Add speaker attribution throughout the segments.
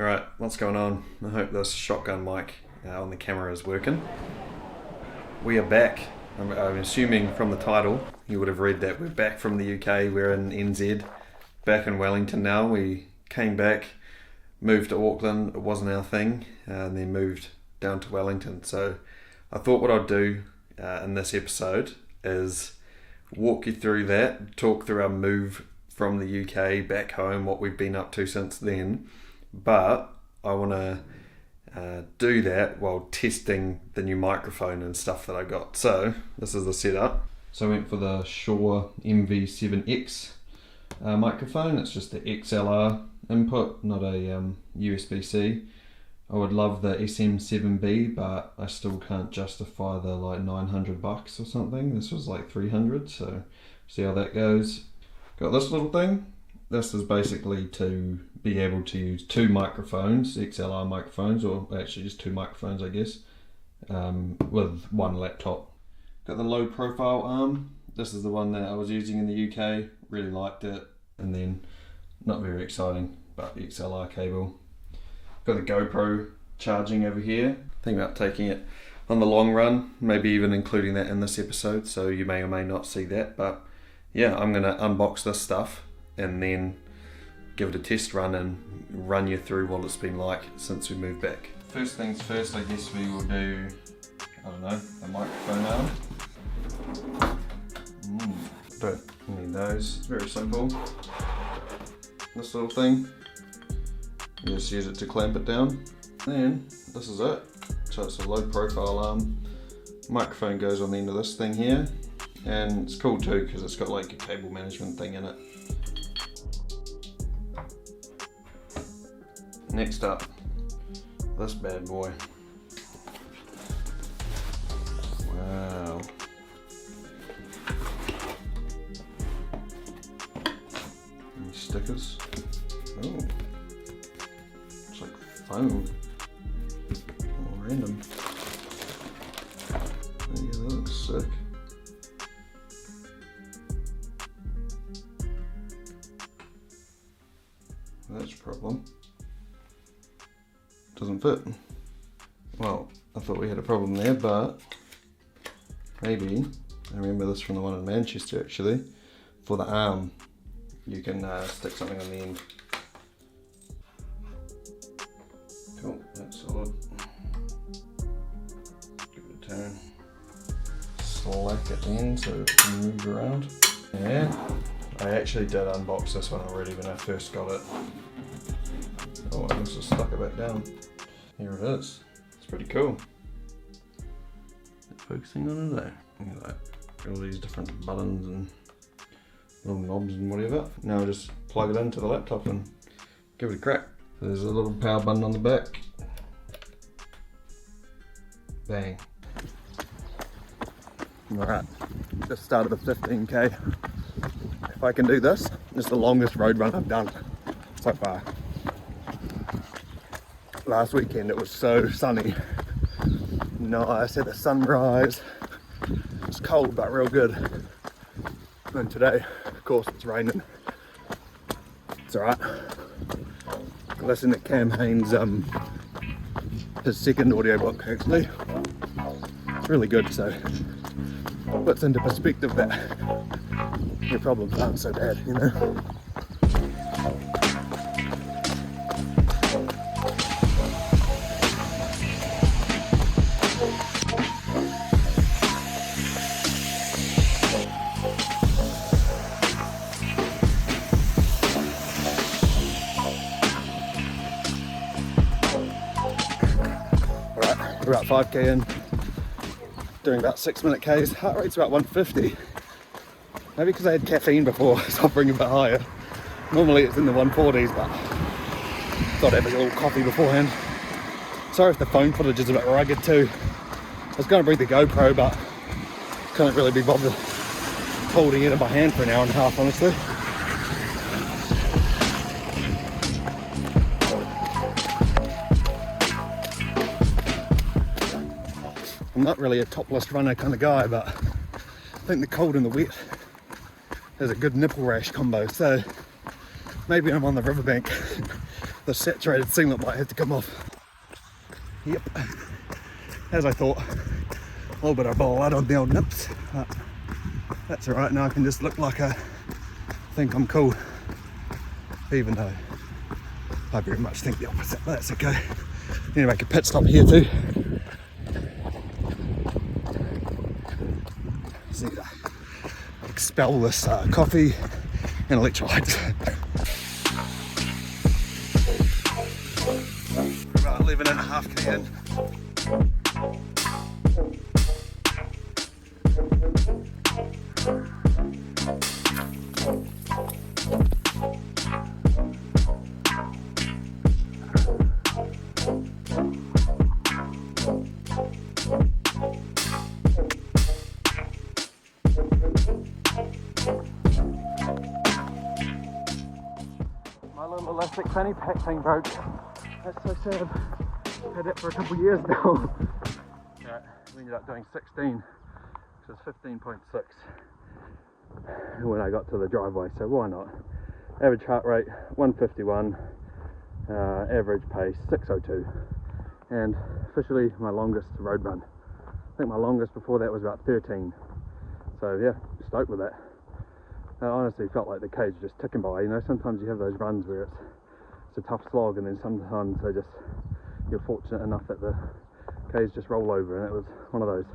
Speaker 1: Alright, what's going on? I hope this shotgun mic on the camera is working. We are back. I'm assuming from the title you would have read that we're back from the UK. We're in NZ, back in Wellington now. We came back, moved to Auckland, it wasn't our thing, and then moved down to Wellington. So I thought what I'd do in this episode is walk you through that, talk through our move from the UK back home, what we've been up to since then. But I want to do that while testing the new microphone and stuff that I got. So this is the setup. So I went for the Shure MV7X microphone. It's just the XLR input, not a USB-C. I would love the SM7B, but I still can't justify the like $900 or something. This was like 300, so see how that goes. Got this little thing. This is basically to be able to use two microphones, XLR microphones, or actually just two microphones I guess, with one laptop. Got the low profile arm. This is the one that I was using in the UK, really liked it. And then, not very exciting, but the XLR cable. Got the GoPro charging over here. Think about taking it on the long run, maybe even including that in this episode, so you may or may not see that. But yeah, I'm going to unbox this stuff and then give it a test run and run you through what it's been like since we moved back. First things first, I guess we will do, I don't know, a microphone arm. Don't need those, it's very simple. This little thing, you just use it to clamp it down. Then, this is it. So it's a low profile arm. Microphone goes on the end of this thing here. And it's cool too because it's got like a cable management thing in it. Next up, this bad boy. Wow. Any stickers? Oh, it's like foam. All random. Yeah, that looks sick. That's a problem. Doesn't fit. Well, I thought we had a problem there, but maybe, I remember this from the one in Manchester actually, for the arm, you can stick something on the end. Cool, that's solid. Give it a turn. Slack at the end so it can move around. Yeah, I actually did unbox this one already when I first got it. Oh, I must have stuck it back down. Here it is. It's pretty cool. It's focusing on it there. Like all these different buttons and little knobs and whatever. Now I just plug it into the laptop and give it a crack. So there's a little power button on the back. Bang. Alright, just started the 15k. If I can do this, it's the longest road run I've done so far. Last weekend it was so sunny, nice, had the sunrise, it's cold but real good. And today, of course, it's raining. It's alright. Listen to Cam Haynes' his second audiobook actually. It's really good, so it puts into perspective that your problems aren't so bad, you know. We're about 5k in, doing about 6-minute Ks. Heart rate's about 150. Maybe because I had caffeine before, so I'll bring it a bit higher. Normally it's in the 140s, but thought I'd have a little coffee beforehand. Sorry if the phone footage is a bit rugged too. I was going to bring the GoPro, but couldn't really be bothered holding it in my hand for an hour and a half, honestly. I'm not really a topless runner kind of guy, but I think the cold and the wet is a good nipple rash combo. So maybe I'm on the riverbank
Speaker 2: the saturated singlet might have to come off. Yep, as I thought, a little bit of blood on the old nips, but that's alright. Now I can just look like I think I'm cool, even though I very much think the opposite, but that's okay. Need to make a pit stop here too. Just need to expel this coffee and electrolytes. About 11.5k in. My little elastic fanny pack thing broke. That's so sad. I've had that for a couple of years now. Right, we ended up doing 16, which is 15.6 when I got to the driveway, so why not? Average heart rate 151, average pace 602, and officially my longest road run. I think my longest before that was about 13, so yeah, stoked with that. I honestly felt like the K's just ticking by. You know, sometimes you have those runs where it's a tough slog, and then sometimes you're fortunate enough that the K's just roll over, and it was one of those.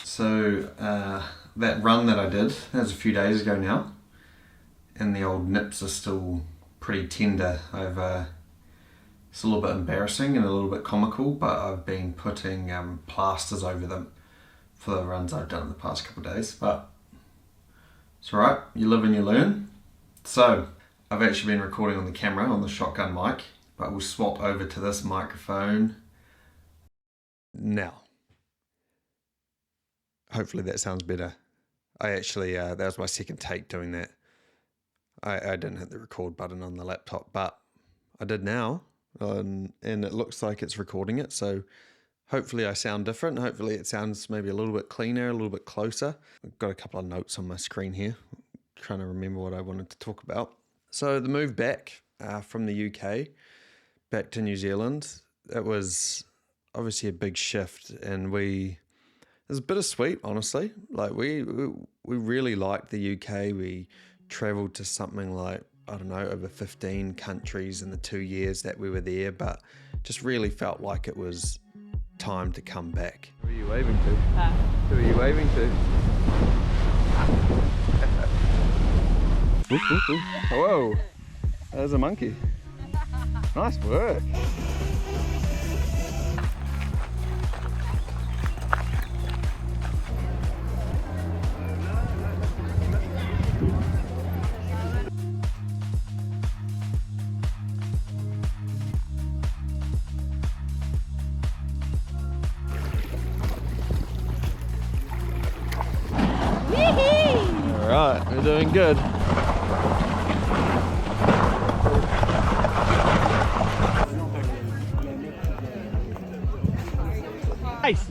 Speaker 1: So that run that I did, that was a few days ago now, and the old nips are still pretty tender. It's a little bit embarrassing and a little bit comical, but I've been putting plasters over them for the runs I've done in the past couple of days, but it's alright, you live and you learn. So I've actually been recording on the camera on the shotgun mic, but we'll swap over to this microphone now. Hopefully that sounds better. I actually, that was my second take doing that. I didn't hit the record button on the laptop, but I did now, and it looks like it's recording it, so hopefully I sound different. Hopefully it sounds maybe a little bit cleaner, a little bit closer. I've got a couple of notes on my screen here, trying to remember what I wanted to talk about. So the move back from the UK back to New Zealand, it was obviously a big shift, and it was bittersweet, honestly. Like we really liked the UK. We travelled to something like, I don't know, over 15 countries in the 2 years that we were there, but just really felt like it was time to come back. Who are you waving to? Who are you waving to? Whoa, there's a monkey. Nice work. Alright, we're doing good.
Speaker 3: Nice.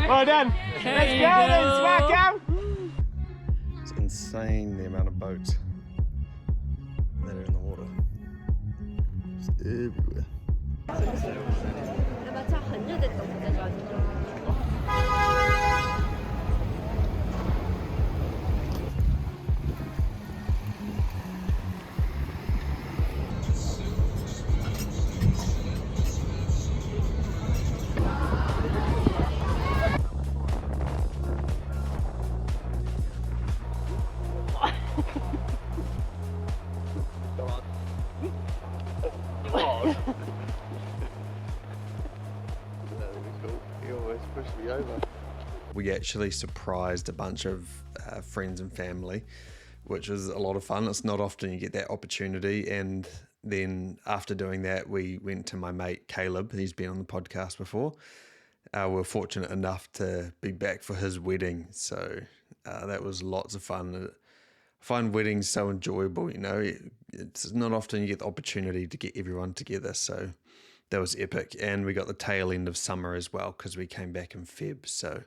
Speaker 3: Well done. Let's go then, Swackham.
Speaker 2: It's insane the amount of boats that are in the water. It's everywhere. We actually surprised a bunch of friends and family, which was a lot of fun. It's not often you get that opportunity. And then after doing that, we went to my mate Caleb. He's been on the podcast before. We're fortunate enough to be back for his wedding, so that was lots of fun. I find weddings so enjoyable, you know. It's not often you get the opportunity to get everyone together, so that was epic. And we got the tail end of summer as well, because we came back in Feb, so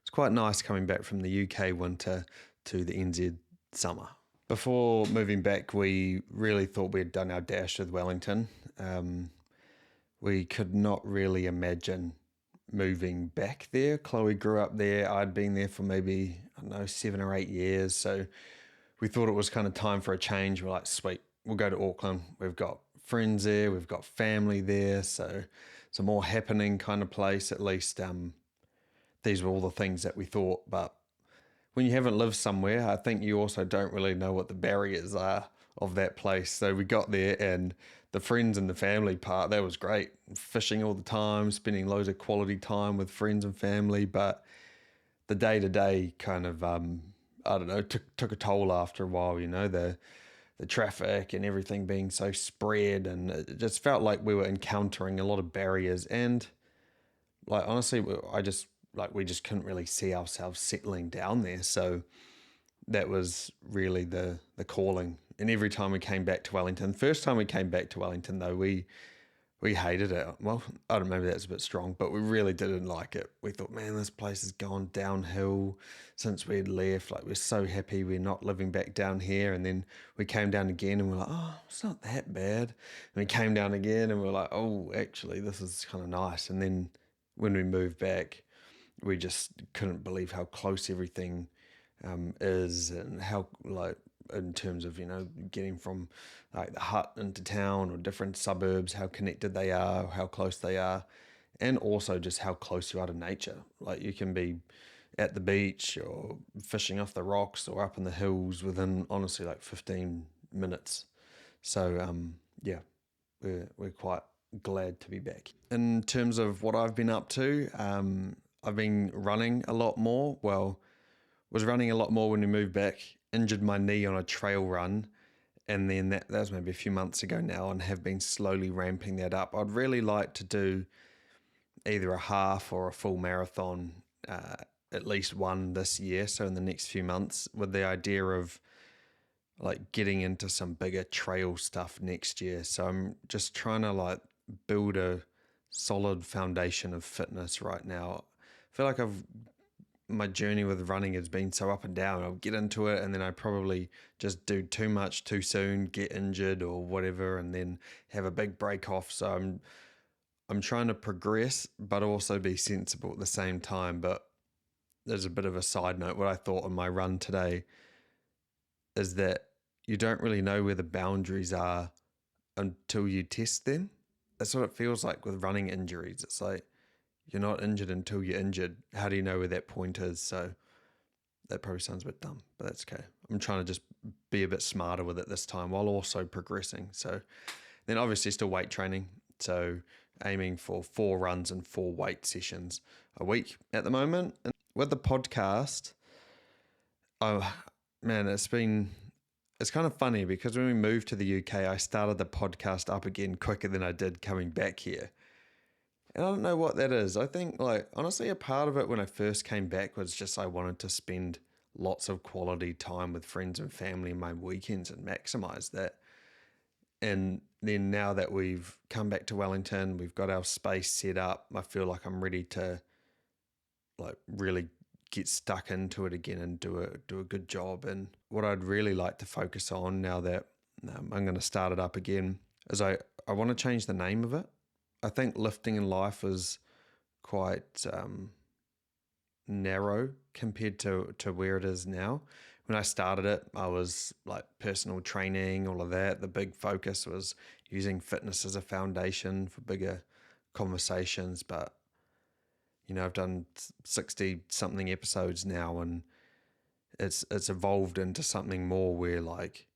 Speaker 2: it's quite nice coming back from the UK winter to the NZ summer.
Speaker 1: Before moving back, we really thought we had done our dash with Wellington. We could not really imagine moving back there. Chloe grew up there. I'd been there for maybe, 7 or 8 years. So we thought it was kind of time for a change. We're like, sweet, we'll go to Auckland. We've got friends there. We've got family there. So it's a more happening kind of place. At least these were all the things that we thought. But when you haven't lived somewhere, I think you also don't really know what the barriers are of that place. So we got there, and the friends and the family part, that was great. Fishing all the time, spending loads of quality time with friends and family. But the day-to-day kind of, took a toll after a while, the traffic and everything being so spread. And it just felt like we were encountering a lot of barriers. And like, honestly, we just couldn't really see ourselves settling down there. So that was really the calling. And every time we came back to Wellington, first time we came back to Wellington though, we hated it. Well, I don't know, maybe that's a bit strong, but we really didn't like it. We thought, man, this place has gone downhill since we had left. Like, we're so happy we're not living back down here. And then we came down again and we're like, oh, it's not that bad. And we came down again and we're like, oh, actually, this is kind of nice. And then when we moved back, we just couldn't believe how close everything is, and how, like, in terms of, getting from like the hut into town or different suburbs, how connected they are, how close they are, and also just how close you are to nature. Like, you can be at the beach or fishing off the rocks or up in the hills within, honestly, like 15 minutes. So we're quite glad to be back. In terms of what I've been up to, I've been running a lot more. Well, was running a lot more when we moved back, injured my knee on a trail run, and then that was maybe a few months ago now, and have been slowly ramping that up. I'd really like to do either a half or a full marathon, at least one this year, so in the next few months, with the idea of like getting into some bigger trail stuff next year. So I'm just trying to like build a solid foundation of fitness right now. I feel like my journey with running has been so up and down. I'll get into it and then I probably just do too much too soon, get injured or whatever, and then have a big break off. So I'm trying to progress, but also be sensible at the same time. But there's a bit of a side note. What I thought on my run today is that you don't really know where the boundaries are until you test them. That's what it feels like with running injuries. It's like, you're not injured until you're injured. How do you know where that point is? So that probably sounds a bit dumb, but that's okay. I'm trying to just be a bit smarter with it this time while also progressing. So then obviously still weight training. So aiming for 4 runs and 4 weight sessions a week at the moment. And with the podcast, oh man, it's kind of funny because when we moved to the UK, I started the podcast up again quicker than I did coming back here. And I don't know what that is. I think, like, honestly, a part of it when I first came back was just I wanted to spend lots of quality time with friends and family in my weekends and maximize that. And then now that we've come back to Wellington, we've got our space set up, I feel like I'm ready to, like, really get stuck into it again and do a good job. And what I'd really like to focus on now that I'm going to start it up again is I want to change the name of it. I think Lifting in Life is quite narrow compared to where it is now. When I started it, I was like personal training, all of that. The big focus was using fitness as a foundation for bigger conversations. But, I've done 60 something episodes now, and it's evolved into something more where, like,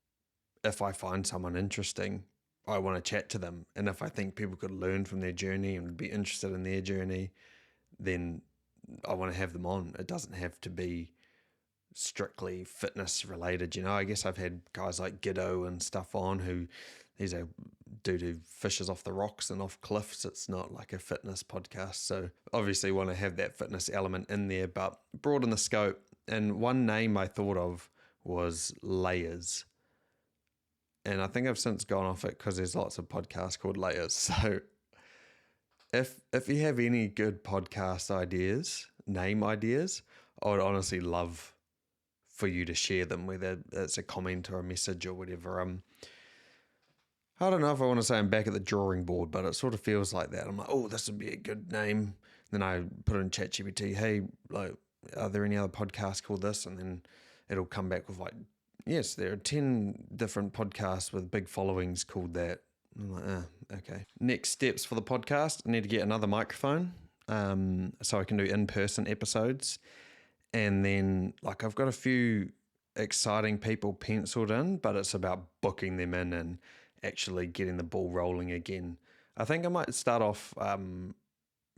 Speaker 1: if I find someone interesting, I want to chat to them. And if I think people could learn from their journey and be interested in their journey, then I want to have them on. It doesn't have to be strictly fitness related. I guess I've had guys like Giddo and stuff on who these are dude who fishes off the rocks and off cliffs. It's not like a fitness podcast. So obviously want to have that fitness element in there, but broaden the scope. And one name I thought of was Layers. And I think I've since gone off it because there's lots of podcasts called Layers. So if you have any good podcast ideas, name ideas, I would honestly love for you to share them, whether it's a comment or a message or whatever. I don't know if I want to say I'm back at the drawing board, but it sort of feels like that. I'm like, oh, this would be a good name. Then I put in ChatGPT, hey, like, are there any other podcasts called this? And then it'll come back with like, yes, there are 10 different podcasts with big followings called that. I'm like, okay. Next steps for the podcast, I need to get another microphone so I can do in-person episodes. And then, like, I've got a few exciting people penciled in, but it's about booking them in and actually getting the ball rolling again. I think I might start off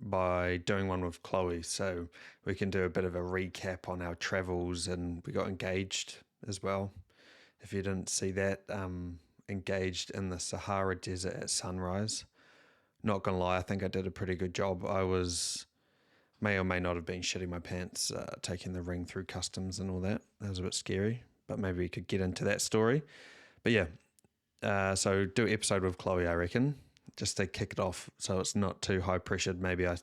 Speaker 1: by doing one with Chloe, so we can do a bit of a recap on our travels, and we got engaged as well. If you didn't see that, engaged in the Sahara Desert at sunrise. Not gonna lie, I think I did a pretty good job. I may or may not have been shitting my pants, taking the ring through customs and all that. That was a bit scary, but maybe we could get into that story. But yeah, so do an episode with Chloe, I reckon, just to kick it off so it's not too high pressured. Maybe I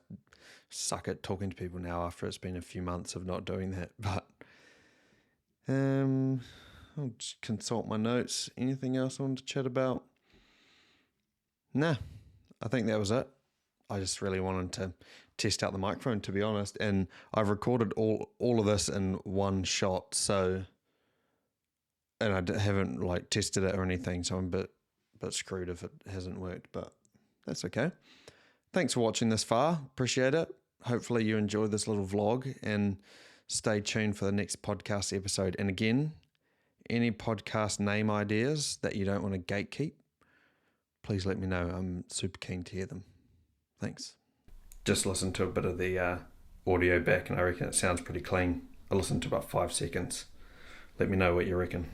Speaker 1: suck at talking to people now after it's been a few months of not doing that. But I'll just consult my notes. Anything else I wanted to chat about? Nah, I think that was it. I just really wanted to test out the microphone, to be honest. And I've recorded all of this in one shot, and I haven't like tested it or anything, so I'm a bit screwed if it hasn't worked, but that's okay. Thanks for watching this far. Appreciate it. Hopefully you enjoyed this little vlog, and stay tuned for the next podcast episode. And again, any podcast name ideas that you don't want to gatekeep, please let me know. I'm super keen to hear them. Thanks. Just listened to a bit of the audio back, and I reckon it sounds pretty clean. I listened to about 5 seconds. Let me know what you reckon.